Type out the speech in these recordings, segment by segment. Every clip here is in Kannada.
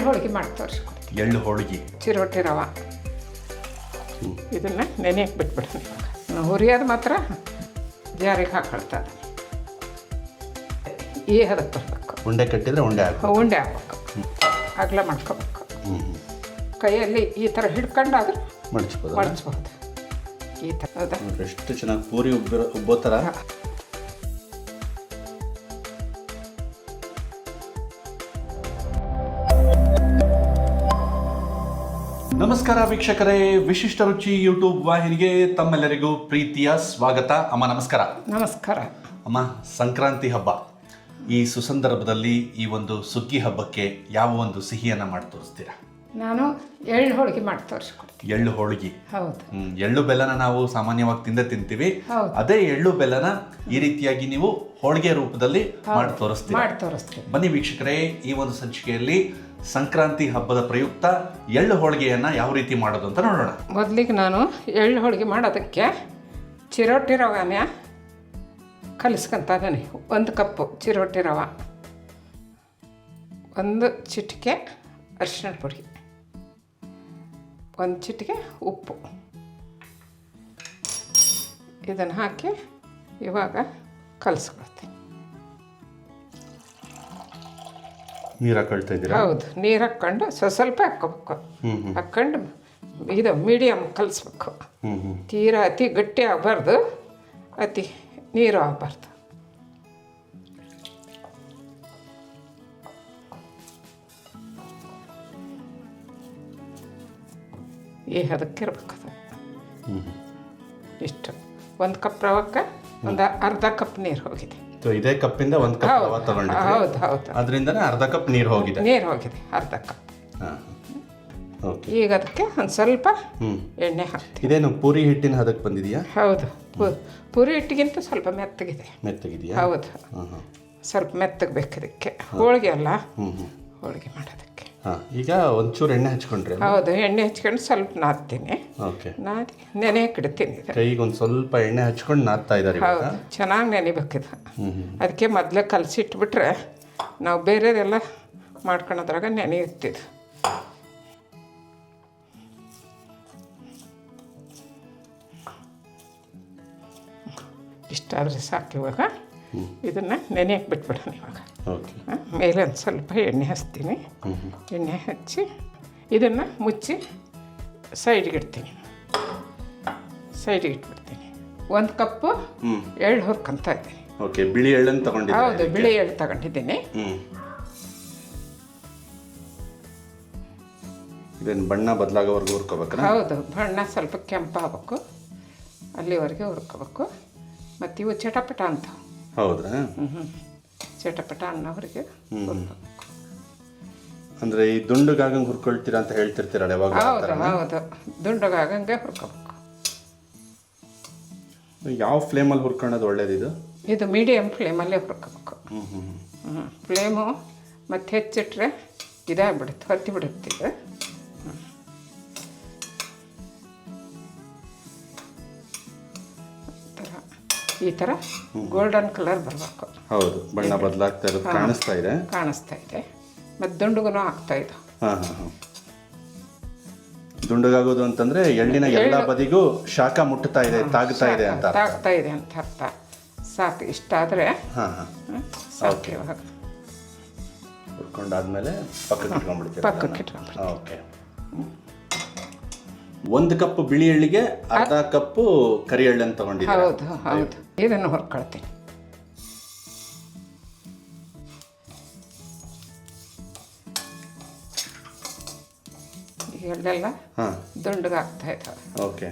ಹೋಳಿಗೆ ಮಾಡಿ ತೋರಿಸ್ಕೊಡ್ತೀನಿ. ಎಳ್ಳು ಹೋಳಿಗೆ, ಚಿರೋಟಿ ರವೆ ಇದನ್ನು ನೆನೆಯಕ್ಕೆ ಬಿಟ್ಬಿಡ್ತೀನಿ. ಇವಾಗ ಹುರಿಯೋದು ಮಾತ್ರ ಜಾರಿಗೆ ಹಾಕೊಳ್ತದೆ. ಈ ಹದಕ್ಕೆ ಬರಬೇಕು. ಉಂಡೆ ಕಟ್ಟಿದ್ರೆ ಉಂಡೆ ಹಾಕಿ ಉಂಡೆ ಹಾಕ್ಬೇಕು, ಅಗಲ ಮಾಡ್ಕೋಬೇಕು. ಕೈಯಲ್ಲಿ ಈ ಥರ ಹಿಡ್ಕೊಂಡಾದ್ರೆ ಮಡಚ್ಬೋದು. ಈ ಥರ ಹೌದಾ? ಎಷ್ಟು ಚೆನ್ನಾಗಿ ಪೂರಿ ಉಬ್ಬೋ ಥರ. ನಮಸ್ಕಾರ ವೀಕ್ಷಕರೇ, ವಿಶಿಷ್ಟ ರುಚಿ ಯೂಟ್ಯೂಬ್ ವಾಹಿನಿಗೆ ತಮ್ಮೆಲ್ಲರಿಗೂ ಪ್ರೀತಿಯ ಸ್ವಾಗತ. ಅಮ್ಮ ನಮಸ್ಕಾರ. ನಮಸ್ಕಾರ ಅಮ್ಮ. ಸಂಕ್ರಾಂತಿ ಹಬ್ಬ, ಈ ಸುಸಂದರ್ಭದಲ್ಲಿ ಈ ಒಂದು ಸುಗ್ಗಿ ಹಬ್ಬಕ್ಕೆ ಯಾವ ಒಂದು ಸಿಹಿಯನ್ನು ಮಾಡಿ ತೋರಿಸ್ತೀರಾ? ನಾನು ಎಳ್ಳು ಹೋಳಿಗೆ ಮಾಡಿ ತೋರಿಸ್ಕೊಡ್ತೀನಿ. ಎಳ್ಳು ಹೋಳಿಗೆ, ಹೌದು. ಎಳ್ಳು ಬೆಲ್ಲನ ನಾವು ಸಾಮಾನ್ಯವಾಗಿ ತಿಂತೀವಿ. ಅದೇ ಎಳ್ಳು ಬೆಲ್ಲನ ಈ ರೀತಿಯಾಗಿ ನೀವು ಹೋಳಿಗೆ ರೂಪದಲ್ಲಿ ಮಾಡಿ ತೋರಿಸ್ತೀವಿ. ಬನ್ನಿ ವೀಕ್ಷಕರೇ, ಈ ಒಂದು ಸಂಚಿಕೆಯಲ್ಲಿ ಸಂಕ್ರಾಂತಿ ಹಬ್ಬದ ಪ್ರಯುಕ್ತ ಎಳ್ಳು ಹೋಳಿಗೆಯನ್ನು ಯಾವ ರೀತಿ ಮಾಡೋದು ಅಂತ ನೋಡೋಣ. ಮೊದಲಿಗೆ ನಾನು ಎಳ್ಳು ಹೋಳಿಗೆ ಮಾಡೋದಕ್ಕೆ ಚಿರೋಟಿ ರವೆನ ಕಲಿಸ್ಕೊತ ಇದ್ದೀನಿ. 1 ಕಪ್ಪು ಚಿರೋಟಿ ರವೆ, 1 ಚಿಟಿಕೆ ಅರಿಶಿಣ ಪುಡಿ, 1 ಚಿಟಿಕೆ ಉಪ್ಪು, ಇದನ್ನು ಹಾಕಿ ಇವಾಗ ಕಲಿಸ್ಕೊಳ್ತೀನಿ. ನೀರು ಹಾಕೊಳ್ತಾ ಇದ್ದೀರಾ? ಹೌದು, ನೀರು ಹಾಕ್ಕೊಂಡು ಸ್ವಲ್ಪ ಹಾಕ್ಕೋಬೇಕು. ಹಾಕ್ಕೊಂಡು ಇದು ಮೀಡಿಯಮ್ ಕಲಿಸ್ಬೇಕು. ತೀರಾ ಅತಿ ಗಟ್ಟಿ ಆಗಬಾರ್ದು, ಅತಿ ನೀರು ಆಗಬಾರ್ದು. ಈ ಹದಕ್ಕೆ ಇರ್ಬೇಕು ಅದು. ಇಷ್ಟು 1 ಕಪ್ ರವಕ್ಕೆ ಒಂದು ಅರ್ಧ ಕಪ್ ನೀರು ಹೋಗಿದೆ. ಇದೇ ಕಪ್ಪಿಂದ 1 ಕಪ್ ರವೆ ತಗೊಂಡಿದ್ದೆ. ಹೌದು ಹೌದು, ಅದರಿಂದನೇ ಅರ್ಧ ಕಪ್ ನೀರು ಹೋಗಿದೆ. ಅರ್ಧ ಕಪ್. ಓಕೆ. ಈಗ ಅದಕ್ಕೆ ಒಂದು ಸ್ವಲ್ಪ ಎಣ್ಣೆ ಹಾಕ್ತೀವಿ. ಇದೇನು ಪೂರಿ ಹಿಟ್ಟಿನ ಹದಕ್ಕೆ ಬಂದಿದೆಯಾ? ಹೌದು, ಪೂರಿ ಹಿಟ್ಟಿಗಿಂತ ಸ್ವಲ್ಪ ಮೆತ್ತಗಿದೆಯಾ? ಹೌದು, ಸ್ವಲ್ಪ ಮೆತ್ತಗೆ ಬೇಕು ಇದಕ್ಕೆ. ಹೋಳಿಗೆ ಅಲ್ಲ, ಹೋಳಿಗೆ ಮಾಡೋದಕ್ಕೆ. ಈಗ ಒಂಚೂರು ಎಣ್ಣೆ ಹಚ್ಕೊಂಡ್ರೆ? ಹೌದು, ಎಣ್ಣೆ ಹಚ್ಕೊಂಡು ಸ್ವಲ್ಪ ನಾದ್ತೀನಿ. ಓಕೆ. ನಾದಿ ನೆನೆಯಕ್ಕೆ ಇಡ್ತೀನಿ. ಕೈಗೆ ಒಂದು ಸ್ವಲ್ಪ ಎಣ್ಣೆ ಹಚ್ಕೊಂಡು ನಾದ್ತಾ ಇದ್ದಾರೆ. ಹೌದು, ಚೆನ್ನಾಗಿ ನೆನಿಬೇಕಿದು. ಅದಕ್ಕೆ ಮೊದಲೇ ಕಲಸಿಟ್ಬಿಟ್ರೆ ನಾವು ಬೇರೆದೆಲ್ಲ ಮಾಡ್ಕೊಳೋದ್ರಾಗ ನೆನೆಯುತ್ತಿದ್ದು. ಇಷ್ಟಾದರೆ ಸಾಕು. ಇವಾಗ ಇದನ್ನು ನೆನೆಯಕ್ಕೆ ಬಿಟ್ಬಿಡೋಣ. ಇವಾಗ ಮೇಲೆ ಒಂದು ಸ್ವಲ್ಪ ಎಣ್ಣೆ ಹಚ್ತೀನಿ. ಎಣ್ಣೆ ಹಚ್ಚಿ ಇದನ್ನು ಮುಚ್ಚಿ ಸೈಡ್ಗೆ ಇಡ್ತೀನಿ. ಸೈಡ್ಗೆ ಇಟ್ಬಿಡ್ತೀನಿ. 1 ಕಪ್ಪು ಎಳ್ಳು ಹುರ್ಕೊಂತ ಇದ್ದೀನಿ. ಓಕೆ. ಬಿಳಿ ಎಳ್ಳನ್ನು ತಗೊಂಡಿದ್ದೀನಿ. ಹೌದು, ಬಿಳಿ ಎಳ್ಳು ತಗೊಂಡಿದ್ದೀನಿ. ಇದೇನು ಬಣ್ಣ ಬದಲಾಗೋವರೆಗೂ ಹುರ್ಕೋಬೇಕು? ಹೌದು, ಬಣ್ಣ ಸ್ವಲ್ಪ ಕೆಂಪಾಗಬೇಕು, ಅಲ್ಲಿವರೆಗೆ ಹುರ್ಕೋಬೇಕು. ಮತ್ತು ಇವು ಚಟಪಟ ಅಂತ. ಹೌದಾ? ಚಟಪಟ ಅನ್ನೋವರೆಗೆ ಹುರ್ಕೋಬೇಕು. ಅಂದರೆ ಈ ದುಂಡುಗಾಗಂಗೆ ಹುರ್ಕೊಳ್ತೀರಾ ಅಂತ ಹೇಳ್ತಿರ್ತೀರಲ್ಲ ಯಾವಾಗ? ಹೌದು, ದುಂಡಗಾಗಂಗೆ ಹುರ್ಕೋಬೇಕು. ಯಾವ ಫ್ಲೇಮಲ್ಲಿ ಹುರ್ಕೊಳ್ಳೋದು ಒಳ್ಳೇದಿದು? ಇದು ಮೀಡಿಯಮ್ ಫ್ಲೇಮಲ್ಲೇ ಹುರ್ಕೋಬೇಕು. ಫ್ಲೇಮು ಮತ್ತು ಹೆಚ್ಚಿಟ್ರೆ ಇದಾಗ್ಬಿಡುತ್ತೆ, ಹೊತ್ತಿ ಬಿಡುತ್ತೆ. ಇದು ಈ ಥರ ಗೋಲ್ಡನ್ ಕಲರ್ ಬರಬೇಕು. ಹೌದು, ಬಣ್ಣ ಬದಲಾಗ್ತಾ ಇರೋದು ಕಾಣಿಸ್ತಾ ಇದೆ. ಮತ್ತು ದುಂಡುಗೂ ಆಗ್ತಾ ಇದೆ. ದುಂಡುಗಾಗೋದು ಅಂತಂದ್ರೆ ಎಳ್ಳಿನ ಎಲ್ಲ ಬದಿಗೂ ಶಾಖ ಮುಟ್ತಾ ಇದೆ, ತಾಗ್ತಾ ಇದೆ ಅಂತ ಅರ್ಥ. ಸಾಕು, ಇಷ್ಟಾದರೆ ಸಾಕು. ಇವಾಗ ಹುರ್ಕೊಂಡಾದ್ಮೇಲೆ ಪಕ್ಕಕ್ಕೆ ಇಟ್ಕೊಂಡ್ಬಿಡ್ತೀವಿ. ಓಕೆ. 1 ಕಪ್ ಬಿಳಿ ಎಳ್ಳಿಗೆ ಅರ್ಧ ಕಪ್ಪು ಕರಿ ಎಳ್ಳನ್ನು ತಗೊಂಡಿದ್ದೀವಿ. ಹೌದು. ಇದನ್ನು ಹುರ್ಕೊಳ್ತೀನಿ. ಎಳ್ಳೆಲ್ಲ ದುಂಡಗಾಗ್ತಾ ಇದ್ದಾವೆ. ಓಕೆ.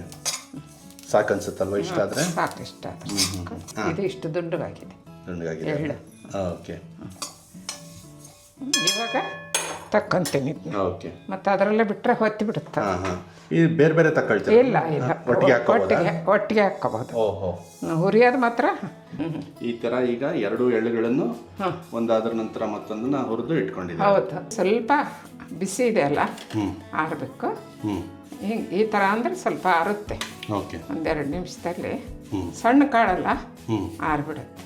ಸಾಕನ್ಸುತ್ತಲ್ವ? ಇಷ್ಟ ಆದರೆ ಸಾಕು. ಇಷ್ಟ ಆದರೆ ಇದು ಇಷ್ಟು ದುಂಡಗಾಗಿದೆ ಎಳ್ಳು. ಓಕೆ. ಇವಾಗ ತಕ್ಕಂತೀನಿ. ಓಕೆ. ಮತ್ತು ಅದರಲ್ಲೇ ಬಿಟ್ಟರೆ ಹೊತ್ತಿ ಬಿಡುತ್ತೆ. ಇದು ಬೇರೆ ಬೇರೆ ತಗೊಳ್ತೀವಿ? ಇಲ್ಲ, ಒಟ್ಟಿಗೆ ಹಾಕ್ಕೋಬೋದು. ಓಹೋ. ಹುರಿಯೋದು ಮಾತ್ರ ಈ ಥರ. ಈಗ 2 ಎಳ್ಳುಗಳನ್ನು ಒಂದಾದ್ರ ನಂತರ ಮತ್ತೊಂದನ್ನ ಹುರಿದು ಇಟ್ಕೊಂಡಿದ್ದೀವಿ. ಹೌದು, ಸ್ವಲ್ಪ ಬಿಸಿ ಇದೆ ಅಲ್ಲ, ಆರಬೇಕು. ಈ ಥರ ಅಂದರೆ ಸ್ವಲ್ಪ ಆರುತ್ತೆ. ಓಕೆ. 1-2 ನಿಮಿಷದಲ್ಲಿ ಸಣ್ಣ ಕಾಳಲ್ಲ, ಆರಿಬಿಡುತ್ತೆ.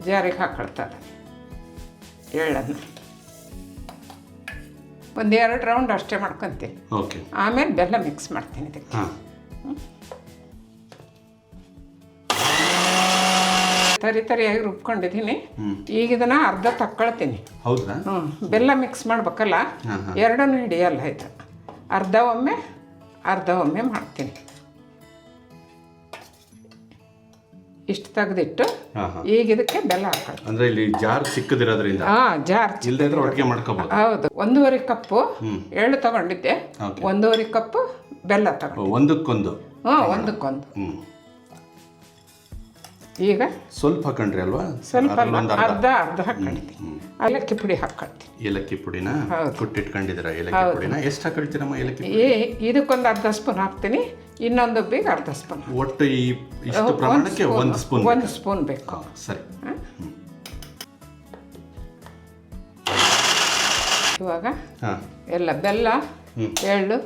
ಜಾರಿಗೆ ಹಾಕೊಳ್ತದೆ ಎಳ್ಳನ್ನು. ಒಂದು 2 ರೌಂಡ್ ಅಷ್ಟೇ ಮಾಡ್ಕೊತೀನಿ. ಓಕೆ. ಆಮೇಲೆ ಬೆಲ್ಲ ಮಿಕ್ಸ್ ಮಾಡ್ತೀನಿ ಇದಕ್ಕೆ. ಹಾಂ. ತರಿಯಾಗಿ ರುಬ್ಕೊಂಡಿದ್ದೀನಿ. ಈಗ ಇದನ್ನು ಅರ್ಧ ತಕ್ಕೊಳ್ತೀನಿ. ಹೌದಾ? ಬೆಲ್ಲ ಮಿಕ್ಸ್ ಮಾಡ್ಬೇಕಲ್ಲ, ಎರಡನ್ನೂ ಹಿಡಿಯಲ್ಲ ಇದು. ಅರ್ಧ ಒಮ್ಮೆ ಮಾಡ್ತೀನಿ. ಇಷ್ಟು ತೆಗೆದಿಟ್ಟು ಈಗ ಇದಕ್ಕೆ ಬೆಲ್ಲ ಹಾಕೋದು. ಅಂದ್ರೆ ಇಲ್ಲಿ ಜಾರ್ ಚಿಕ್ಕದಿರೋದ್ರಿಂದ ಜಾರ್ ಇಲ್ಲದೆ ಇದ್ರೆ ಒಟ್ಟಿಗೆ ಮಾಡ್ಕೋಬಹುದು. ಹೌದು. 1.5 ಕಪ್ಪು ಎಳ್ಳು ತಗೊಂಡಿದ್ದೆ, 1.5 ಕಪ್ಪು ಬೆಲ್ಲ ತಗೊಂಡು ಒಂದಕ್ಕೊಂದು. ಒಂದಕ್ಕೊಂದು. ಈಗ ಸ್ವಲ್ಪ ಹಾಕೊಂಡ್ರಿ ಅಲ್ವಾ? ಸ್ವಲ್ಪ ಅರ್ಧ ಹಾಕೊಂಡಿದ್ದೀನಿ. ಏಲಕ್ಕಿ ಪುಡಿ ಹಾಕೊಳ್ತೀನಿ. ಏಲಕ್ಕಿ ಪುಡಿನ ಕುಟ್ಟಿಟ್ಕೊಂಡಿದ್ದೀರ? ಏಲಕ್ಕಿ ಪುಡಿನ ಎಷ್ಟು ಹಾಕೊಳ್ತೀರಮ್ಮ? ಏಲಕ್ಕಿ ಇದಕ್ಕೊಂದು ಅರ್ಧ ಸ್ಪೂನ್ ಹಾಕ್ತೀನಿ, ಇನ್ನೊಂದು ಬೀಗ ಅರ್ಧ ಸ್ಪೂನ್. ಒಟ್ಟು ಇಷ್ಟು ಪ್ರಮಾಣಕ್ಕೆ 1 ಸ್ಪೂನ್. 1 ಸ್ಪೂನ್ ಬೇಕು. ಸರಿ. ಇವಾಗ ಎಲ್ಲ ಬೆಲ್ಲ ಎಳ್ಳು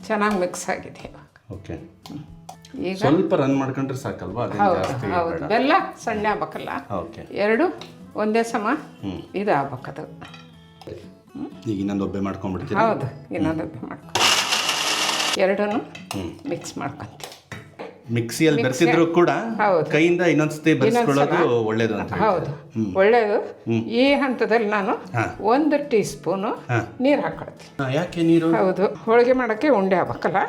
ಚೆನ್ನಾಗಿ ಮಿಕ್ಸ್ ಆಗಿದೆ ಇವಾಗ. ಓಕೆ. ಈಗ ಸ್ವಲ್ಪ ರನ್ ಮಾಡ್ಕೊಂಡ್ರೆ ಸಾಕಲ್ವಾ? ಹೌದು. ಬೆಲ್ಲ ಸಣ್ಣ ಆಗ್ಬೇಕಲ್ಲ. ಓಕೆ. ಎರಡು ಒಂದೇ ಸಮ ಇದು ಆಗ್ಬೇಕದು. ಈಗ ಇನ್ನೊಂದು ಒಬ್ಬೆ ಮಾಡ್ಕೊಂಡ್ಬಿಡ್ತೀವಿ. ಹೌದು, ಇನ್ನೊಂದು ಒಬ್ಬೆ ಮಾಡ್ಕೊಂಡು ಎರಡನ್ನು ಮಿಕ್ಸ್ ಮಾಡ್ಕೊಂತೀವಿ. ಮಿಕ್ಸಿಯಲ್ಲಿ ಬೆರೆಸಿದ್ರು ಕೂಡ ಕೈಯಿಂದ ಇನ್ನೊಂದ್ಸತಿ ಬೆರೆಸ್ಕೊಳ್ಳೋದು ಒಳ್ಳೇದು ಅಂತ. ಹೌದು, ಒಳ್ಳೇದು. ಈ ಹಂತದಲ್ಲಿ ನಾನು 1 ಟೀ ಸ್ಪೂನು ನೀರು ಹಾಕೊಳ್ತೀನಿ. ಯಾಕೆ ನೀರು? ಹೌದು, ಹೋಳಿಗೆ ಮಾಡೋಕ್ಕೆ ಉಂಡೆ ಆಗ್ಬೇಕಲ್ಲ.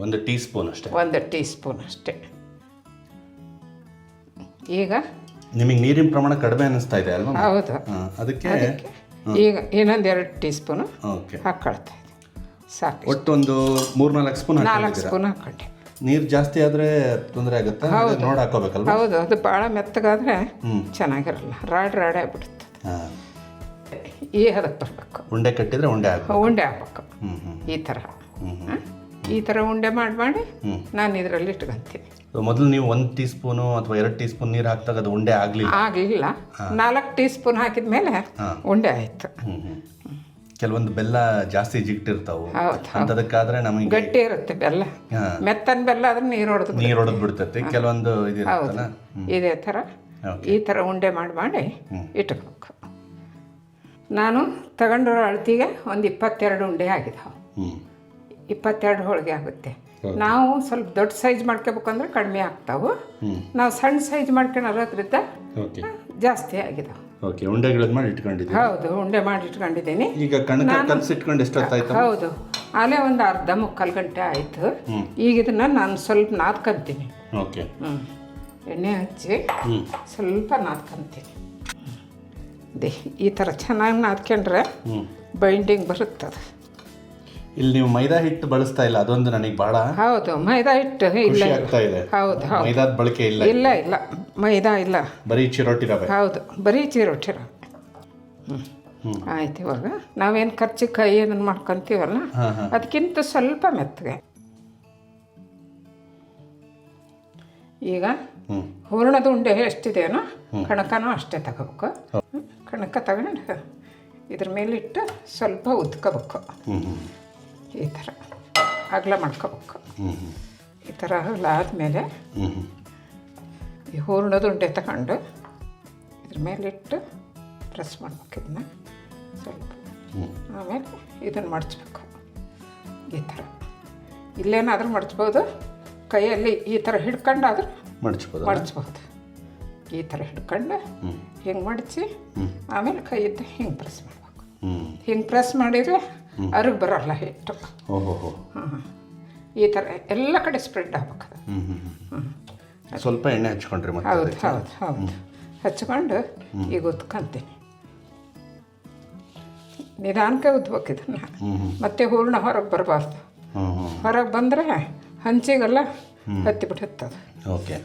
1 ಟೀ ಸ್ಪೂನ್ ಅಷ್ಟೇ. 1 ಟೀ ಸ್ಪೂನ್ ಅಷ್ಟೇ. ಈಗ ನಿಮಗೆ ನೀರಿನ ಪ್ರಮಾಣ ಕಡಿಮೆ ಅನ್ನಿಸ್ತಾ ಇದೆ ಅಲ್ವಾ? ಹೌದು, ಅದಕ್ಕೆ ಈಗ ಇನ್ನೊಂದು 2 ಟೀ ಸ್ಪೂನು ಹಾಕೊಳ್ತಾ ಇದ್ದೀನಿ. ಸಾಕು. ಒಟ್ಟು ಒಂದು 3-4 ಸ್ಪೂನ್. 4 ಸ್ಪೂನ್ ಹಾಕೊಂಡೆ. ನೀರು ಜಾಸ್ತಿ ಆದ್ರೆ ತೊಂದರೆ ಆಗುತ್ತೆ, ನೋಡಿ ಹಾಕೋಬೇಕಲ್ವ? ಹೌದು, ಅದು ಭಾಳ ಮೆತ್ತಗಾದ್ರೆ ಚೆನ್ನಾಗಿರಲ್ಲ, ರಾಡೇ ಆಗ್ಬಿಡುತ್ತೆ. ಈ ಹದಕ್ಕೆ ಬರಬೇಕು. ಉಂಡೆ ಕಟ್ಟಿದ್ರೆ ಉಂಡೆ ಆಗ್ಬೇಕು. ಈ ಥರ ಉಂಡೆ ಮಾಡಿ ನಾನು ಇದರಲ್ಲಿ ಇಟ್ಕೊಂತೀನಿ. ಮೊದಲು ನೀವು 1 ಟೀ ಸ್ಪೂನು ಅಥವಾ 2 ಟೀ ಸ್ಪೂನ್ ನೀರು ಹಾಕಿದಾಗ ಅದು ಉಂಡೆ ಆಗಲಿಲ್ಲ. 4 ಟೀ ಸ್ಪೂನ್ ಹಾಕಿದ ಮೇಲೆ ಉಂಡೆ ಆಯಿತು. ಕೆಲವೊಂದು ಬೆಲ್ಲ ಜಾಸ್ತಿ ಜಿಗ್ಟಿರ್ತಾವೆ, ಅಂತದಕ್ಕಾದ್ರೆ ನಮಗೆ ಗಟ್ಟಿ ಇರುತ್ತೆ ಬೆಲ್ಲ. ಮೆತ್ತನ ಬೆಲ್ಲ ಆದ್ರೆ ನೀರು ಹೊಡೆದು ಬಿಡ್ತೈತಿ. ಕೆಲವೊಂದು ಇದಿರುತ್ತಲ್ಲ, ಇದೇ ಥರ ಈ ಥರ ಉಂಡೆ ಮಾಡಿ ಇಟ್ಕೋಬೇಕು. ನಾನು ತಗೊಂಡಿರೋ ಅಳತಿಗೆ ಒಂದು 22 ಉಂಡೆ ಆಗಿದಾವೆ. 22 ಹೋಳಿಗೆ ಆಗುತ್ತೆ. ನಾವು ಸ್ವಲ್ಪ ದೊಡ್ಡ ಸೈಜ್ ಮಾಡ್ಕೋಬೇಕಂದ್ರೆ ಕಡಿಮೆ ಆಗ್ತಾವೆ. ನಾವು ಸಣ್ಣ ಸೈಜ್ ಮಾಡ್ಕೊಳ್ಳೋದ್ರಿಂದ ಜಾಸ್ತಿ ಆಗಿದಾವೆ. ಓಕೆ. ಉಂಡೆಗಳನ್ನು ಮಾಡಿ ಇಟ್ಕೊಂಡಿದ್ದೀನಿ. ಹೌದು, ಉಂಡೆ ಮಾಡಿ ಇಟ್ಕೊಂಡಿದ್ದೀನಿ. ಈಗ ಕಲಸಿಟ್ಕೊಂಡು ಎಷ್ಟೊತ್ತಾಯ್ತು? ಹೌದು, ಅಲ್ಲೇ ಒಂದು ಅರ್ಧ ಮುಕ್ಕಾಲು ಗಂಟೆ ಆಯಿತು. ಈಗ ಇದನ್ನು ನಾನು ಸ್ವಲ್ಪ ನಾದ್ಕೊಂತೀನಿ. ಓಕೆ. ಎಣ್ಣೆ ಹಚ್ಚಿ ಸ್ವಲ್ಪ ನಾದ್ಕೊಂತೀನಿ. ಈ ಥರ ಚೆನ್ನಾಗಿ ನಾದ್ಕೊಂಡ್ರೆ ಬೈಂಡಿಂಗ್ ಬರುತ್ತದೆ. ಇಲ್ಲಿ ನೀವು ಮೈದಾ ಹಿಟ್ಟು ಬಳಸ್ತಾ ಇಲ್ಲ, ಅದೊಂದು ನನಗೆ ಬಹಳ. ಹೌದು, ಮೈದಾ ಹಿಟ್ಟು ಇಲ್ಲ. ಹೌದು, ಮೈದಾದ ಬಳಕೆ ಇಲ್ಲ. ಇಲ್ಲ, ಮೈದಾ ಇಲ್ಲ, ಬರೀ ಚಿರೋಟಿ ರವೆ. ಹೌದು, ಬರೀ ಚಿರೋಟಿ ರವೆ. ಆಯ್ತು. ಇವಾಗ ನಾವೇನು ಕರ್ಚಿಕಾಯಿ ಅದನ್ನು ಮಾಡ್ಕೊತೀವಲ್ಲ, ಅದಕ್ಕಿಂತ ಸ್ವಲ್ಪ ಮೆತ್ತಗೆ. ಈಗ ಹೂರಣದ ಉಂಡೆ ಎಷ್ಟಿದೆಯೋ ಕಣಕನೂ ಅಷ್ಟೇ ತಗೋಬೇಕು. ಕಣಕ ತಗೊಂಡು ಇದ್ರ ಮೇಲಿಟ್ಟು ಸ್ವಲ್ಪ ಉದ್ಕೋಬೇಕು. ಈ ಥರ ಅಗಲ ಮಾಡ್ಕೋಬೇಕು. ಈ ಥರ ಅಗಲ ಆದಮೇಲೆ ಈ ಹೂರಣದ ಉಂಡೆ ತಗೊಂಡು ಇದ್ರ ಮೇಲಿಟ್ಟು ಪ್ರೆಸ್ ಮಾಡ್ಬೇಕು ಇದನ್ನ ಸ್ವಲ್ಪ. ಆಮೇಲೆ ಇದನ್ನು ಮಡಚಬೇಕು. ಈ ಥರ ಇಲ್ಲೇನಾದರೂ ಮಡಚ್ಬೋದು, ಕೈಯಲ್ಲಿ ಈ ಥರ ಹಿಡ್ಕೊಂಡಾದ್ರೂ ಮಡಚ್ಬೋದು. ಈ ಥರ ಹಿಡ್ಕೊಂಡು ಹಿಂಗೆ ಮಡಚಿ ಆಮೇಲೆ ಕೈಯಿದ್ದ ಹಿಂಗೆ ಪ್ರೆಸ್ ಮಾಡಬೇಕು. ಹಿಂಗೆ ಪ್ರೆಸ್ ಮಾಡಿದರೆ ಅರ್ಗೆ ಬರೋಲ್ಲ ಹಿಟ್ಟು. ಈ ಥರ ಎಲ್ಲ ಕಡೆ ಸ್ಪ್ರೆಡ್ ಆಗ್ಬೇಕದು. ಸ್ವಲ್ಪ ಎಣ್ಣೆ ಹಚ್ಕೊಂಡ್ರಿ? ಹೌದು, ಹಚ್ಕೊಂಡು ಈಗ ಉತ್ಕೊಂತೀನಿ. ನಿಧಾನಕ್ಕೆ ಉದ್ಬೇಕು ಇದನ್ನು. ಮತ್ತೆ ಹೂರ್ಣ ಹೊರಗೆ ಬರಬಾರ್ದು. ಹೊರಗೆ ಬಂದರೆ ಹಂಚಿಗೆಲ್ಲ ಹತ್ತಿಬಿಡುತ್ತದು. ಓಕೆ.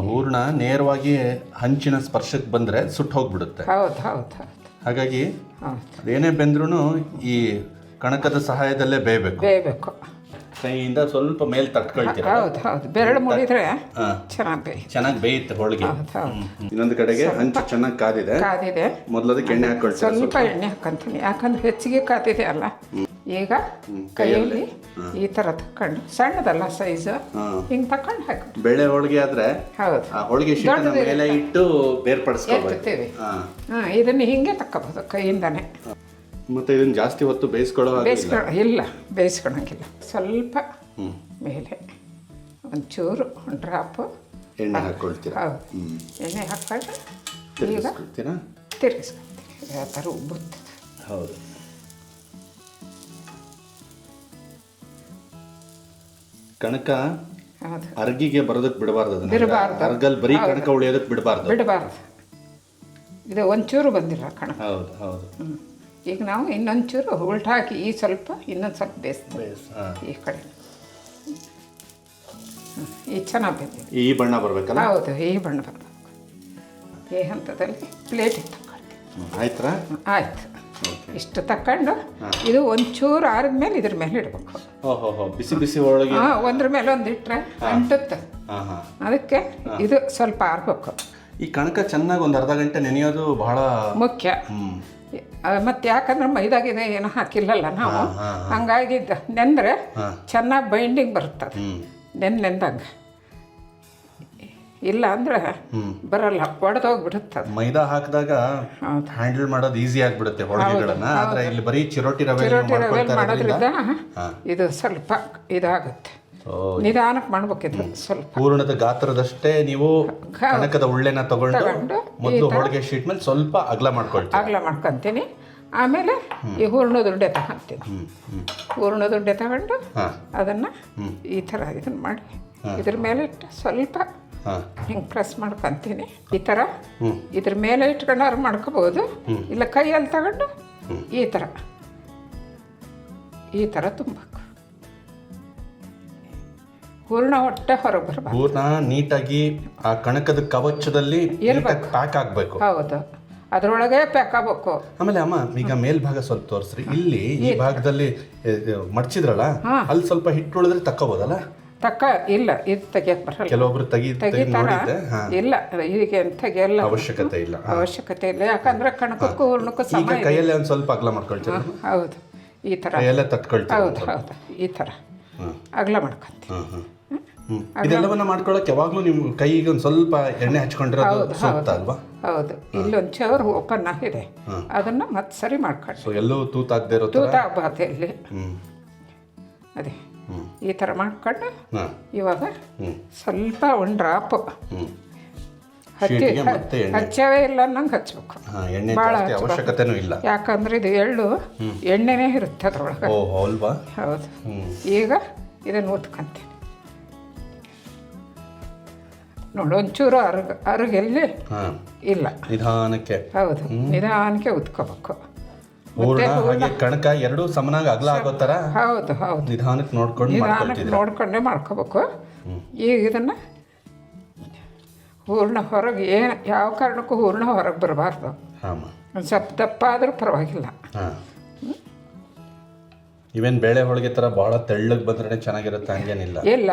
ಹೂರ್ಣ ನೇರವಾಗಿ ಹಂಚಿನ ಸ್ಪರ್ಶಕ್ಕೆ ಬಂದರೆ ಸುಟ್ಟು ಹೋಗ್ಬಿಡುತ್ತೆ. ಹೌದು. ಹಾಗಾಗಿ ಅದೇನೇ ಬೆಂದ್ರೂ ಈ ಕಣಕದ ಸಹಾಯದಲ್ಲೇ ಬೇಯಬೇಕು. ಕೈಯಿಂದ ಸ್ವಲ್ಪ ಮೇಲೆ ತಟ್ಕೊಳ್ತೀರ? ಹೌದು, ಬೆರಳು ಮುಡಿದ್ರೆ ಚೆನ್ನಾಗಿ ಬೇಯುತ್ತೆ ಹೋಳಿಗೆ. ಇನ್ನೊಂದು ಕಡೆಗೆ ಹಂಚು ಚೆನ್ನಾಗಿ ಕಾದಿದೆ. ಮೊದಲು ಅದಕ್ಕೆ ಎಣ್ಣೆ ಹಾಕೊಳ್ತೀವಿ. ಸ್ವಲ್ಪ ಎಣ್ಣೆ ಹಾಕೊಂತೀನಿ, ಯಾಕಂದ್ರೆ ಹೆಚ್ಚಿಗೆ ಕಾದಿದೆ ಅಲ್ಲ. ಈಗ ಕೈಯಲ್ಲಿ ಈ ಥರ ತಕೊಂಡು, ಸಣ್ಣದಲ್ಲ ಸೈಜು, ಹಿಂಗೆ ತಕೊಂಡು ಹಾಕಿ. ಬೇಳೆ ಹೋಳಿಗೆ ಆದ್ರೆ ಹೌದು, ಹೋಳಿಗೆ ಮೇಲೆ ಇಟ್ಟು ಬೇರ್ಪಡಿಸ್ಕೊಳ್ತೀವಿ. ಇದನ್ನು ಹಿಂಗೆ ತಕ್ಕೋಬೋದು ಕೈಯಿಂದಾನೆ. ಮತ್ತೆ ಇದನ್ನ ಜಾಸ್ತಿ ಹೊತ್ತು ಇಲ್ಲ ಬೇಯಿಸ್ಕೊಳಂಗಿಲ್ಲ. ಸ್ವಲ್ಪ ಮೇಲೆ ಒಂಚೂರು ಒಂದು ಡ್ರಾಪು ಎಣ್ಣೆ ಹಾಕ್ಕೊಳ್ತೀರಾ? ಹೌದು, ಎಣ್ಣೆ ಹಾಕ್ಕೊಂಡು ಈಗ ತಿರುಗಿಸ್ಕೊಳ್ತೀನಿ. ಯಾವ ಥರ ಉಬ್ಬುತ್ತದೆ. ಹೌದು. ಕಣಕ ಅರ್ಗಿಗೆ ಬರೋದಕ್ಕೆ ಬಿಡಬಾರ್ದು. ಅರ್ಗಲ್ ಬರೀ ಕಣಕ ಉಳಿಯೋದಕ್ಕೆ ಬಿಡಬಾರ್ದು. ಇದು ಒಂಚೂರು ಬಂದಿಲ್ಲ ಕಣಕ. ಹೌದು ಹೌದು. ಈಗ ನಾವು ಇನ್ನೊಂಚೂರು ಉಲ್ಟ ಹಾಕಿ ಇನ್ನೊಂದು ಸ್ವಲ್ಪ ಬೇಯಿಸ್ತೀವಿ. ಈ ಕಡೆ ಈ ಚೆನ್ನಾಗಿ ಬಂದಿದೆ. ಈ ಬಣ್ಣ ಬರಬೇಕಲ್ಲ? ಹೌದು, ಈ ಬಣ್ಣ ಬರಬೇಕು. ಈ ಹಂತದಲ್ಲಿ ಪ್ಲೇಟಿಗೆ ತಗೊಳ್ತೀವಿ. ಆಯ್ತು. ಇಷ್ಟು ತಕೊಂಡು ಇದು ಒಂಚೂರು ಆರಿದ್ಮೇಲೆ ಇದ್ರ ಮೇಲೆ ಇಡಬೇಕು. ಬಿಸಿ ಬಿಸಿ ಒಳಗೆ ಒಂದ್ರ ಮೇಲೆ ಒಂದು ಇಟ್ಟರೆ ಅಂಟುತ್ತೆ. ಅದಕ್ಕೆ ಇದು ಸ್ವಲ್ಪ ಆರ್ಬೇಕು. ಈ ಕಣಕ ಚೆನ್ನಾಗಿ ಒಂದು ಅರ್ಧ ಗಂಟೆ ನೆನೆಯೋದು ಬಹಳ ಮುಖ್ಯ. ಮತ್ತೆ ಯಾಕಂದ್ರೆ ಮೈದಾಗಿದೆ ಏನೋ ಹಾಕಿಲ್ಲಲ್ಲ ನಾವು, ಹಂಗಾಗಿ ನೆಂದ್ರೆ ಚೆನ್ನಾಗಿ ಬೈಂಡಿಂಗ್ ಬರುತ್ತದೆ. ನೆಂದಂಗೆ ಇಲ್ಲ ಅಂದ್ರೆ ಬರಲ್ಲ, ಒಡೆದೋಗ್ಬಿಡುತ್ತೆ. ಮೈದಾ ಹಾಕಿದಾಗ ಹ್ಯಾಂಡಲ್ ಮಾಡೋದು ಈಸಿ ಆಗಿಬಿಡುತ್ತೆ ಹೋಳಿಗೆಗಳನ್ನ. ಆದ್ರೆ ಇಲ್ಲಿ ಬರೀ ಚಿರೋಟಿ ರವೆ ಮಾಡೋದ್ರಿಂದ ಇದು ಸ್ವಲ್ಪ ಇದಾಗುತ್ತೆ. ನಿಧಾನಕ್ಕೆ ಮಾಡ್ಬೇಕಿದ್ದು. ಸ್ವಲ್ಪ ಪೂರ್ಣದ ಗಾತ್ರದಷ್ಟೇ ನೀವು ಕಣಕದ ಉಳ್ಳೆನ ತಗೊಂಡು ಮೊದಲು ಹೋಳಿಗೆ ಶೀಟ್ ಮೇಲೆ ಸ್ವಲ್ಪ ಅಗಲ ಮಾಡ್ಕೊಂತೀನಿ. ಆಮೇಲೆ ಈ ಹೂರ್ಣದ ಉಂಡೆ ತಗೊಂತೀನಿ. ಹೂರ್ಣದ ಉಂಡೆ ತಗೊಂಡು ಅದನ್ನು ಈ ಥರ ಇದನ್ನು ಮಾಡಿ ಇದ್ರ ಮೇಲೆ ಇಟ್ಟು ಸ್ವಲ್ಪ ಹಿಂಗೆ ಪ್ರೆಸ್ ಮಾಡ್ಕೊತೀನಿ. ಈ ಥರ ಇದ್ರ ಮೇಲೆ ಇಟ್ಕೊಂಡವ್ರು ಮಾಡ್ಕೋಬೋದು. ಇಲ್ಲ ಕೈಯಲ್ಲಿ ತಗೊಂಡು ಈ ಥರ ತುಂಬಬೇಕು. ಹೂರ್ಣ ಹೊಟ್ಟೆ ಹೊರಗೆ ಬರಬೇಕು. ಹೂರ್ಣ ನೀಟಾಗಿ ಆ ಕಣಕದ ಕವಚದಲ್ಲಿ ಪ್ಯಾಕ್ ಆಗಬೇಕು. ಹೌದು, ಅದರೊಳಗೆ ಪ್ಯಾಕ್ ಆಗಬೇಕು. ಆಮೇಲೆ ಅಮ್ಮ ಈಗ ಮೇಲ್ಭಾಗ ಸ್ವಲ್ಪ ತೋರಿಸ್ರಿ. ಇಲ್ಲಿ ಈ ಭಾಗದಲ್ಲಿ ಮಡ್ಚಿದ್ರಲ್ಲ, ಅಲ್ಲಿ ಸ್ವಲ್ಪ ಹಿಟ್ಟು ಉಳಿದ್ರೆ ತಕ್ಕೋಬೋದಲ್ಲ? ಇಲ್ಲ, ಇದು ತೆಗಿಯಕ್ಕೆ ಬರಲ್ಲ. ಕೆಲವೊಬ್ರು ತೆಗಿತಾರ. ಇಲ್ಲ, ಈಗ ತೆಗಿಯಲ್ಲ. ಅವಶ್ಯಕತೆ ಇಲ್ಲ. ಯಾಕಂದ್ರೆ ಕಣಕಕ್ಕೂ ಹೂರ್ಣಕ್ಕೂ ಸಮ. ಕೈಯಲ್ಲೇ ಒಂದು ಸ್ವಲ್ಪ ಅಗಲ ಮಾಡ್ಕೊಳ್ತೀವಿ. ಹೌದು, ಈ ಥರ ಕೈಯಲ್ಲೇ ತಟ್ಕೊಳ್ತೀವಿ. ಹೌದು, ಈ ಥರ ಅಗಲ ಮಾಡ್ಕೊಂತೀವಿ. ಇದೆಲ್ಲವನ್ನ ಮಾಡ್ಕೊಳಕ್ಕೆ ಯಾವಾಗಲೂ ನಿಮ್ಮ ಕೈಗೆ ಒಂದು ಸ್ವಲ್ಪ ಎಣ್ಣೆ ಹಚ್ಕೊಂಡಿರೋದು ಸೂಕ್ತ ಅಲ್ವಾ? ಹೌದು. ಇಲ್ಲೊಂದು ಚೌರ್ ಓಪನ್ ಆಗಿದೆ, ಅದನ್ನ ಮತ್ತೆ ಸರಿ ಮಾಡ್ಕೊಂಡು. ಸೊ ಎಲ್ಲೂ ತೂತಾಗದೇ ಇರೋ ತೂತಾಗಬಾರ್ದು ಇಲ್ಲಿ. ಅದೇ ಈ ಥರ ಮಾಡ್ಕೊಂಡು ಇವಾಗ ಸ್ವಲ್ಪ ಒಂದು ಡ್ರಾಪ್ ಹಚ್ಚವೇ ಇಲ್ಲ ಅನ್ನಂಗೆ ಹಚ್ಬೇಕು. ಭಾಳ ಅವಶ್ಯಕತೆನೂ ಇಲ್ಲ, ಯಾಕಂದ್ರೆ ಇದು ಎಳ್ಳು ಎಣ್ಣೆನೇ ಇರುತ್ತೆ ಅದ್ರೊಳಗೆ. ಹೌದು. ಈಗ ಇದನ್ನು ಊದ್ಕೊಂತೀನಿ ನೋಡಿ. ಒಂಚೂರು ಅರುಗೆಲ್ಲಿ ಇಲ್ಲ, ನಿಧಾನಕ್ಕೆ. ಹೌದು, ನಿಧಾನಕ್ಕೆ ಉತ್ಕೋಬೇಕು. ಕಣಕ ಎರಡು ಸಮನಾಗಿ ಅಗಲ ಆಗೋ ಥರ. ಹೌದು, ನಿಧಾನಕ್ಕೆ ನೋಡ್ಕೊಂಡೇ ಮಾಡ್ಕೋಬೇಕು. ಈಗ ಇದನ್ನು ಹೂರ್ಣ ಹೊರಗೆ ಯಾವ ಕಾರಣಕ್ಕೂ ಹೂರ್ಣ ಹೊರಗೆ ಬರಬಾರ್ದು. ಒಂದು ಸ್ವಲ್ಪ ದಪ್ಪ ಆದರೂ ಪರವಾಗಿಲ್ಲ. ಇವೇನು ಬೇಳೆ ಹೋಳಿಗೆ ಥರ ಭಾಳ ತೆಳ್ಳಗೆ ಬಂದ್ರೆ ಚೆನ್ನಾಗಿರುತ್ತೆ ಹಂಗೇನಿಲ್ಲ? ಇಲ್ಲ,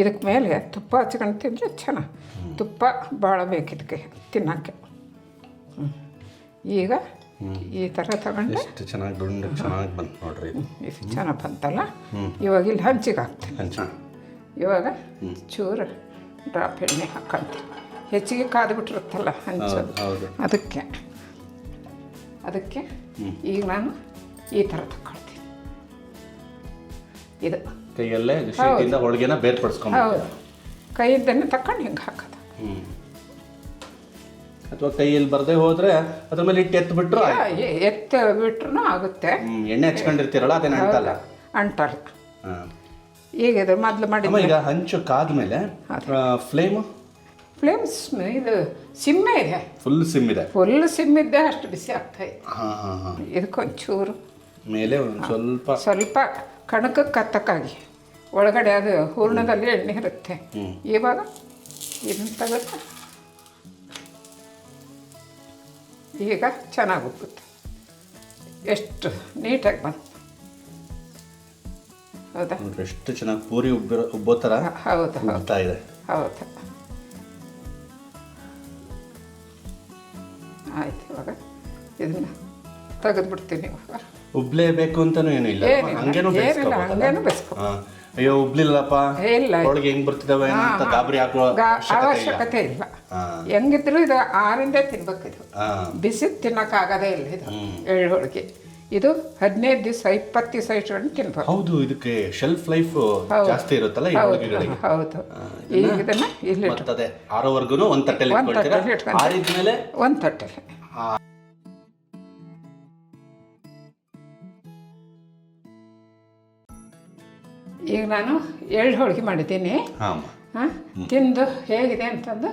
ಇದಕ್ಕೆ ಮೇಲೆ ತುಪ್ಪ ಹಚ್ಕೊಂಡು ತಿಂದರೆ ಚೆನ್ನಾಗಿ. ತುಪ್ಪ ಭಾಳ ಬೇಕು ಇದಕ್ಕೆ ತಿನ್ನೋಕ್ಕೆ. ಈಗ ಈ ಥರ ತಗೊಂಡು ಎಷ್ಟು ಚೆನ್ನಾಗಿ ಚೆನ್ನಾಗಿ ಬಂತು ನೋಡ್ರಿ. ಇದು ಚೆನ್ನಾಗಿ ಬಂತಲ್ಲ. ಇವಾಗ ಇಲ್ಲಿ ಹಂಚಿಗೆ ಹಾಕ್ತೀನಿ. ಇವಾಗ ಚೂರು ಡ್ರಾಪ್ ಎಣ್ಣೆ ಹಾಕ್ಕೊಂತೀನಿ. ಹೆಚ್ಚಿಗೆ ಕಾದ್ಬಿಟ್ಟಿರುತ್ತಲ್ಲ ಹಂಚೋದು, ಅದಕ್ಕೆ ಈಗ ನಾನು ಈ ಥರ ತಗೊಳ್ತೀನಿ. ಇದು ಕೈಯಲ್ಲೇ ಹೋಳಿಗೆನ ಬೇರ್ಪಡಿಸ್ಕೊಂಡು. ಹೌದು, ಕೈಯಿಂದನೇ ತಕೊಂಡು ಹಿಂಗೆ ಹಾಕೋದು. ಅಥವಾ ಕೈಯಲ್ಲಿ ಬರದೆ ಹೋದ್ರೆ ಅದ್ರ ಮೇಲೆ ಇಟ್ಟು ಎತ್ತಿಬಿಟ್ರು ಆಗುತ್ತೆ. ಎಣ್ಣೆ ಹಚ್ಕೊಂಡಿರ್ತೀರಲ್ಲ ಅದೇನು ಅಂಟಲ್ಲ. ಈಗ ಇದು ಮೊದಲು ಮಾಡಿ. ಈಗ ಹಂಚು ಕಾದ್ಮೇಲೆ ಫ್ಲೇಮ್ಸ್ ಇದು ಸಿಮ್ಮೆ ಇದೆ. ಫುಲ್ ಸಿಮ್ ಇದ್ದೆ ಅಷ್ಟು ಬಿಸಿ ಆಗ್ತಾ ಇದೆ. ಇದಕ್ಕೊಂಚೂರು ಮೇಲೆ ಒಂದು ಸ್ವಲ್ಪ ಕಣಕಕ್ಕೆ ಕತ್ತಕ್ಕಾಗಿ ಒಳಗಡೆ ಅದು ಹೂರ್ಣದಲ್ಲಿ ಎಣ್ಣೆ ಇರುತ್ತೆ. ಇವಾಗ ಇದನ್ನು ತೆಗೆದು ಈಗ ಚೆನ್ನಾಗಿ ಉಬ್ಬುತ್ತೆ. ಎಷ್ಟು ನೀಟಾಗಿ ಬಂತು. ಹೌದಾ? ಎಷ್ಟು ಚೆನ್ನಾಗಿ ಪೂರಿ ಉಬ್ಬೋ ಥರ. ಹೌದು, ಇದೆ. ಹೌದು. ಆಯ್ತು, ಇವಾಗ ಇದನ್ನು ತೆಗೆದುಬಿಡ್ತೀನಿ. ಉಬ್ಲೇಬೇಕು ಅಂತನೂ ಏನೂ ಇಲ್ಲ, ಹಂಗೇನು ಬೇಯಿಸ್ಕೊ. ಅಯ್ಯೋ ಉಬ್ಲಿಲ್ಲಪ್ಪ, ಹೋಳಿಗೆ ಹೆಂಗ್ ಬರ್ತಿದಾವೆ ಅಂತ ಗಾಬರಿ ಹಾಕುವ ಅವಶ್ಯಕತೆ ಇಲ್ಲ. ಹೆಂಗಿದ್ರು ಇದು ಆರಿಂದೇ ತಿನ್ಬೇಕು. ಇದು ಬಿಸಿ ತಿನ್ನೋಕ್ಕಾಗದೇ ಇಲ್ಲ ಇದು ಎಳ್ಳು ಹೋಳಿಗೆ. ಇದು 15 ದಿವಸ 20 ದಿವಸ ಇಟ್ಕೊಂಡು ತಿನ್ಬೋದು. ಹೌದು, ಇದಕ್ಕೆ ಶೆಲ್ಫ್ ಲೈಫ್ ಜಾಸ್ತಿ ಇರುತ್ತಲ್ಲ ಈ ಹೋಳಿಗೆಗಳಿಗೆ. ಹೌದು. ಈಗ ಇದನ್ನು ಇಲ್ಲಿ ಮತ್ತದೇ ಆರೋವರೆಗೂ ಒಂದು ತಟ್ಟೆಲಿ ಆರಿದ್ಮೇಲೆ ಒಂದು ತಟ್ಟೆಲಿ ಈಗ ನಾನು ಎಳ್ಳು ಹೋಳಿಗೆ ಮಾಡಿದ್ದೀನಿ. ತಿಂದು ಹೇಗಿದೆ ಅಂತಂದು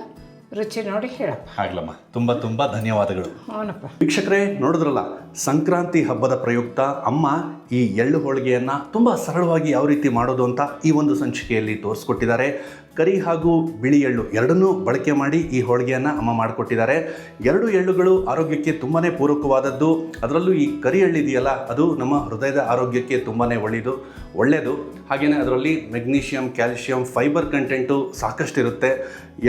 ರುಚಿ ನೋಡಿ ಹೇಳಪ್ಪ. ಆಗ್ಲಮ್ಮ, ತುಂಬ ತುಂಬ ಧನ್ಯವಾದಗಳು. ಹೌನಪ್ಪ. ವೀಕ್ಷಕರೇ, ನೋಡಿದ್ರಲ್ಲ, ಸಂಕ್ರಾಂತಿ ಹಬ್ಬದ ಪ್ರಯುಕ್ತ ಅಮ್ಮ ಈ ಎಳ್ಳು ಹೋಳಿಗೆಯನ್ನು ತುಂಬ ಸರಳವಾಗಿ ಯಾವ ರೀತಿ ಮಾಡೋದು ಅಂತ ಈ ಒಂದು ಸಂಚಿಕೆಯಲ್ಲಿ ತೋರಿಸ್ಕೊಟ್ಟಿದ್ದಾರೆ. ಕರಿ ಹಾಗೂ ಬಿಳಿ ಎಳ್ಳು ಎರಡನ್ನೂ ಬಳಕೆ ಮಾಡಿ ಈ ಹೋಳಿಗೆಯನ್ನು ಅಮ್ಮ ಮಾಡಿಕೊಟ್ಟಿದ್ದಾರೆ. ಎರಡು ಎಳ್ಳುಗಳು ಆರೋಗ್ಯಕ್ಕೆ ತುಂಬಾ ಪೂರಕವಾದದ್ದು. ಅದರಲ್ಲೂ ಈ ಕರಿ ಎಳ್ಳಿದೆಯಲ್ಲ, ಅದು ನಮ್ಮ ಹೃದಯದ ಆರೋಗ್ಯಕ್ಕೆ ತುಂಬಾ ಒಳ್ಳೆಯದು. ಹಾಗೆಯೇ ಅದರಲ್ಲಿ ಮೆಗ್ನೀಷಿಯಂ, ಕ್ಯಾಲ್ಶಿಯಂ, ಫೈಬರ್ ಕಂಟೆಂಟು ಸಾಕಷ್ಟು ಇರುತ್ತೆ.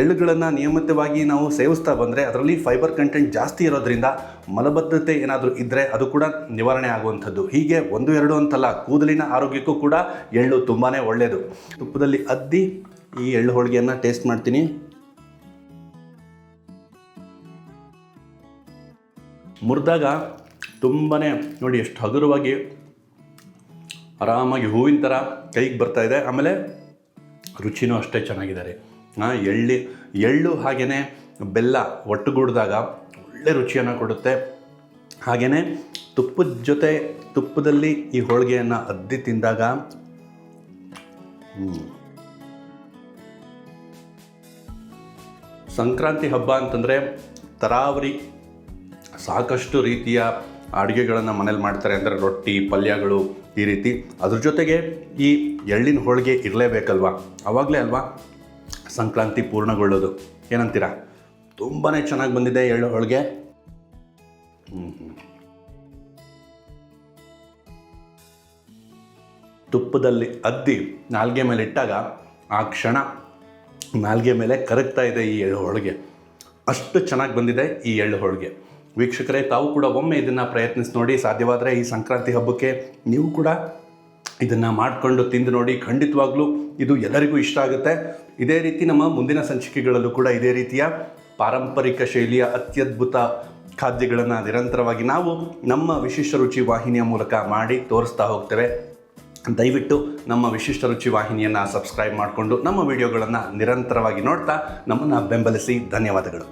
ಎಳ್ಳುಗಳನ್ನು ನಿಯಮಿತವಾಗಿ ನಾವು ಸೇವಿಸ್ತಾ ಬಂದರೆ ಅದರಲ್ಲಿ ಫೈಬರ್ ಕಂಟೆಂಟ್ ಜಾಸ್ತಿ ಇರೋದ್ರಿಂದ ಮಲಬದ್ಧತೆ ಏನಾದರೂ ಇದ್ದರೆ ಅದು ಕೂಡ ನಿವಾರಣೆ ಆಗುವಂಥದ್ದು. ಹೀಗೆ 1-2 ಅಂತಲ್ಲ, ಕೂದಲಿನ ಆರೋಗ್ಯಕ್ಕೂ ಕೂಡ ಎಳ್ಳು ತುಂಬಾ ಒಳ್ಳೆಯದು. ತುಪ್ಪದಲ್ಲಿ ಅದ್ದಿ ಈ ಎಳ್ಳು ಹೋಳಿಗೆಯನ್ನು ಟೇಸ್ಟ್ ಮಾಡ್ತೀನಿ. ಮುರಿದಾಗ ತುಂಬಾ ನೋಡಿ ಎಷ್ಟು ಹಗುರವಾಗಿ ಆರಾಮಾಗಿ ಹೂವಿನ ಥರ ಕೈಗೆ ಬರ್ತಾ ಇದೆ. ಆಮೇಲೆ ರುಚಿನೂ ಅಷ್ಟೇ ಚೆನ್ನಾಗಿದ್ದಾರೆ. ಎಳ್ಳು ಹಾಗೆಯೇ ಬೆಲ್ಲ ಒಟ್ಟುಗೂಡಿದಾಗ ಒಳ್ಳೆ ರುಚಿಯನ್ನು ಕೊಡುತ್ತೆ. ಹಾಗೆಯೇ ತುಪ್ಪದ ಜೊತೆ ತುಪ್ಪದಲ್ಲಿ ಈ ಹೋಳಿಗೆಯನ್ನು ಅದ್ದಿ ತಿಂದಾಗ ಸಂಕ್ರಾಂತಿ ಹಬ್ಬ ಅಂತಂದರೆ ತರಾವರಿ ಸಾಕಷ್ಟು ರೀತಿಯ ಅಡುಗೆಗಳನ್ನು ಮನೇಲಿ ಮಾಡ್ತಾರೆ. ಅಂದರೆ ರೊಟ್ಟಿ, ಪಲ್ಯಗಳು ಈ ರೀತಿ. ಅದ್ರ ಜೊತೆಗೆ ಈ ಎಳ್ಳಿನ ಹೋಳಿಗೆ ಇರಲೇಬೇಕಲ್ವಾ, ಆವಾಗಲೇ ಅಲ್ವಾ ಸಂಕ್ರಾಂತಿ ಪೂರ್ಣಗೊಳ್ಳೋದು. ಏನಂತೀರಾ? ತುಂಬಾ ಚೆನ್ನಾಗಿ ಬಂದಿದೆ ಎಳ್ಳು ಹೋಳಿಗೆ. ತುಪ್ಪದಲ್ಲಿ ಅದ್ದಿ ನಾಲ್ಗೆ ಮೇಲೆ ಇಟ್ಟಾಗ ಆ ಕ್ಷಣ ನಾಲ್ಗೆ ಮೇಲೆ ಕರಗ್ತಾ ಇದೆ ಈ ಎಳ್ಳು ಹೋಳಿಗೆ. ಅಷ್ಟು ಚೆನ್ನಾಗಿ ಬಂದಿದೆ ಈ ಎಳ್ಳು ಹೋಳಿಗೆ. ವೀಕ್ಷಕರೇ, ತಾವು ಕೂಡ ಒಮ್ಮೆ ಇದನ್ನು ಪ್ರಯತ್ನಿಸಿ ನೋಡಿ. ಸಾಧ್ಯವಾದರೆ ಈ ಸಂಕ್ರಾಂತಿ ಹಬ್ಬಕ್ಕೆ ನೀವು ಕೂಡ ಇದನ್ನು ಮಾಡಿಕೊಂಡು ತಿಂದು ನೋಡಿ. ಖಂಡಿತವಾಗ್ಲೂ ಇದು ಎಲ್ಲರಿಗೂ ಇಷ್ಟ ಆಗುತ್ತೆ. ಇದೇ ರೀತಿ ನಮ್ಮ ಮುಂದಿನ ಸಂಚಿಕೆಗಳಲ್ಲೂ ಕೂಡ ಇದೇ ರೀತಿಯ ಪಾರಂಪರಿಕ ಶೈಲಿಯ ಅತ್ಯದ್ಭುತ ಖಾದ್ಯಗಳನ್ನು ನಿರಂತರವಾಗಿ ನಾವು ನಮ್ಮ ವಿಶಿಷ್ಟ ರುಚಿ ವಾಹಿನಿಯ ಮೂಲಕ ಮಾಡಿ ತೋರಿಸ್ತಾ ಹೋಗ್ತೇವೆ. ದಯವಿಟ್ಟು ನಮ್ಮ ವಿಶಿಷ್ಟ ರುಚಿ ವಾಹಿನಿಯನ್ನು ಸಬ್ಸ್ಕ್ರೈಬ್ ಮಾಡಿಕೊಂಡು ನಮ್ಮ ವಿಡಿಯೋಗಳನ್ನು ನಿರಂತರವಾಗಿ ನೋಡ್ತಾ ನಮ್ಮನ್ನು ಬೆಂಬಲಿಸಿ. ಧನ್ಯವಾದಗಳು.